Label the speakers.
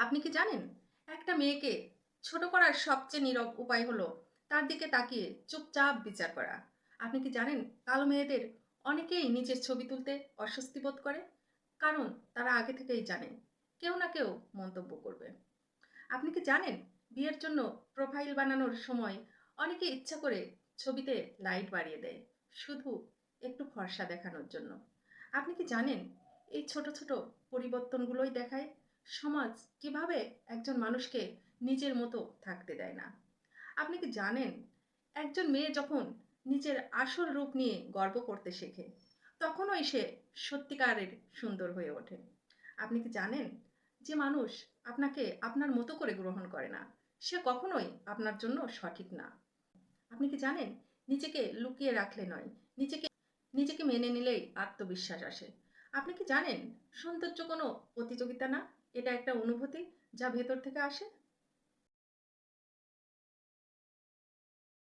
Speaker 1: আপনি কি জানেন একটা মেয়েকে ছোট করার সবচেয়ে নীরব উপায় হলো তার দিকে তাকিয়ে চুপচাপ বিচার করা। আপনি কি জানেন কালো মেয়েদের অনেকেই নিজের ছবি তুলতে অস্বস্তি বোধ করে, কারণ তারা আগে থেকেই জানে কেউ না কেউ মন্তব্য করবে। আপনি কি জানেন বিয়ের জন্য প্রোফাইল বানানোর সময় অনেকে ইচ্ছা করে ছবিতে লাইট বাড়িয়ে দেয়, শুধু একটু ফর্সা দেখানোর জন্য। আপনি কি জানেন এই ছোট ছোট পরিবর্তনগুলোই দেখায় সমাজ কিভাবে একজন মানুষকে নিজের মতো থাকতে দেয় না। আপনি কি জানেন একজন মেয়ে যখন নিজের আসল রূপ নিয়ে গর্ব করতে শেখে, তখনই সে সত্যিকারের সুন্দর হয়ে ওঠে। আপনি কি জানেন যে মানুষ আপনাকে আপনার মতো করে গ্রহণ করে না, সে কখনোই আপনার জন্য সঠিক না। আপনি কি জানেন নিজেকে লুকিয়ে রাখলে নয়, নিজেকে নিজেকে মেনে নিলেই আত্মবিশ্বাস আসে। আপনি কি জানেন সৌন্দর্য কোনো প্রতিযোগিতা না, এটা একটা অনুভূতি যা ভেতর থেকে আসে।